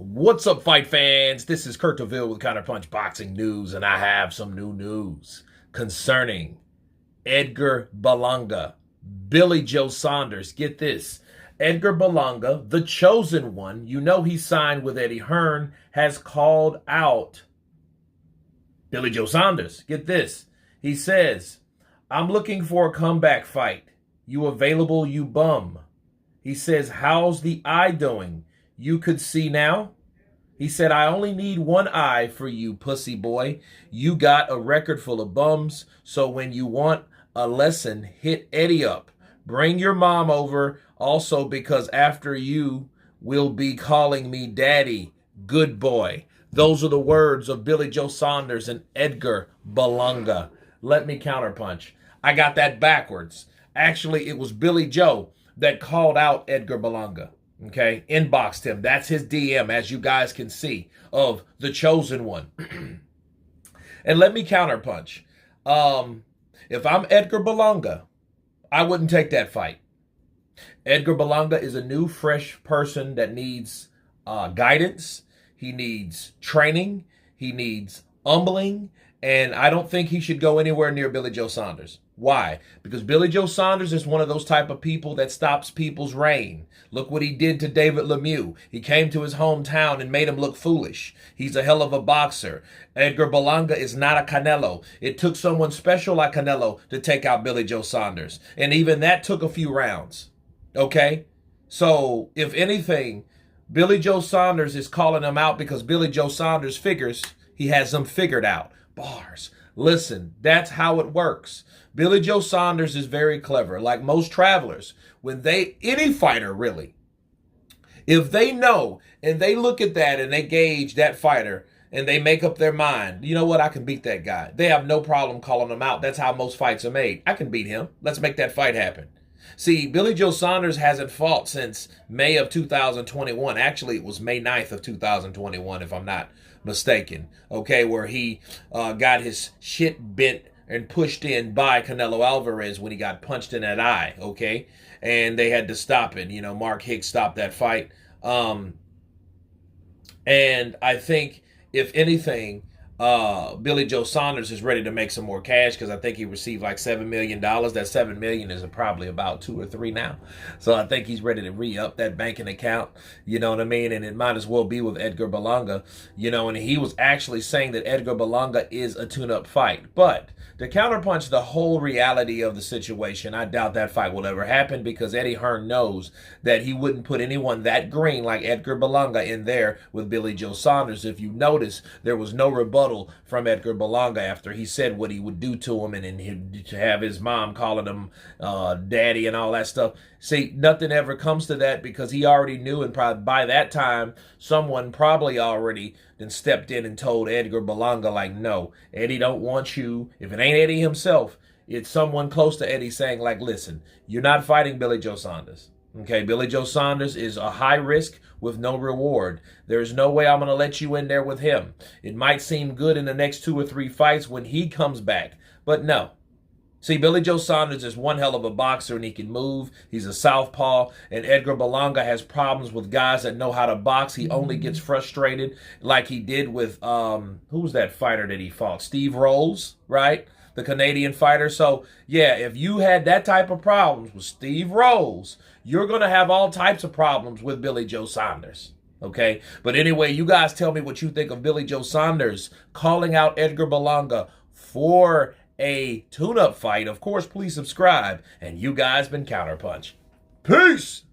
What's up, fight fans? This is Kurt DeVille with Counterpunch Boxing News, and I have some new news concerning Edgar Berlanga, Billy Joe Saunders. Get this. Edgar Berlanga, the chosen one, you know he signed with Eddie Hearn, has called out Billy Joe Saunders. Get this. He says, "I'm looking for a comeback fight. You available, you bum?" He says, "How's the eye doing? You could see now?" He said, "I only need one eye for you, pussy boy. You got a record full of bums, so when you want a lesson, hit Eddie up. Bring your mom over also because after you will be calling me daddy. Good boy." Those are the words of Billy Joe Saunders and Edgar Berlanga. Let me counterpunch. I got that backwards. Actually, it was Billy Joe that called out Edgar Berlanga. Okay, inboxed him. That's his DM, as you guys can see, of the chosen one. And let me counterpunch. If I'm Edgar Berlanga, I wouldn't take that fight. Edgar Berlanga is a new, fresh person that needs guidance. He needs training. He needs humbling. And I don't think he should go anywhere near Billy Joe Saunders. Why? Because Billy Joe Saunders is one of those type of people that stops people's reign. Look what he did to David Lemieux. He came to his hometown and made him look foolish. He's a hell of a boxer. Edgar Berlanga is not a Canelo. It took someone special like Canelo to take out Billy Joe Saunders. And even that took a few rounds. Okay? So, if anything, Billy Joe Saunders is calling him out because Billy Joe Saunders figures he has them figured out. Bars. Listen, that's how it works. Billy Joe Saunders is very clever. Like most travelers, when any fighter really, if they know and they look at that and they gauge that fighter and they make up their mind, you know what, I can beat that guy. They have no problem calling him out. That's how most fights are made. I can beat him. Let's make that fight happen. See, Billy Joe Saunders hasn't fought since May of 2021. Actually, it was May 9th of 2021, if I'm not mistaken. Okay, where he got his shit bent and pushed in by Canelo Alvarez when he got punched in that eye. Okay, and they had to stop it. You know, Mark Hicks stopped that fight. And I think, if anything, Billy Joe Saunders is ready to make some more cash because I think he received like $7 million. That $7 million is probably about 2 or 3 now. So I think he's ready to re-up that banking account. You know what I mean? And it might as well be with Edgar Berlanga. You know, and he was actually saying that Edgar Berlanga is a tune-up fight. But to counterpunch the whole reality of the situation, I doubt that fight will ever happen because Eddie Hearn knows that he wouldn't put anyone that green like Edgar Berlanga in there with Billy Joe Saunders. If you notice, there was no rebuttal from Edgar Berlanga after he said what he would do to him and to have his mom calling him daddy and all that stuff. See, nothing ever comes to that because he already knew, and probably by that time, someone probably already then stepped in and told Edgar Berlanga, like, no, Eddie don't want you. If it ain't Eddie himself, it's someone close to Eddie saying, like, listen, you're not fighting Billy Joe Saunders. Okay, Billy Joe Saunders is a high risk with no reward. There's no way I'm going to let you in there with him. It might seem good in the next 2 or 3 fights when he comes back, but no. See, Billy Joe Saunders is one hell of a boxer and he can move. He's a southpaw, and Edgar Berlanga has problems with guys that know how to box. He only gets frustrated like he did with, who was that fighter that he fought? Steve Rolls, right? The Canadian fighter. So, yeah, if you had that type of problems with Steve Rolls, you're going to have all types of problems with Billy Joe Saunders. Okay? But anyway, you guys tell me what you think of Billy Joe Saunders calling out Edgar Berlanga for a tune-up fight. Of course, please subscribe. And you guys been Counterpunch. Peace!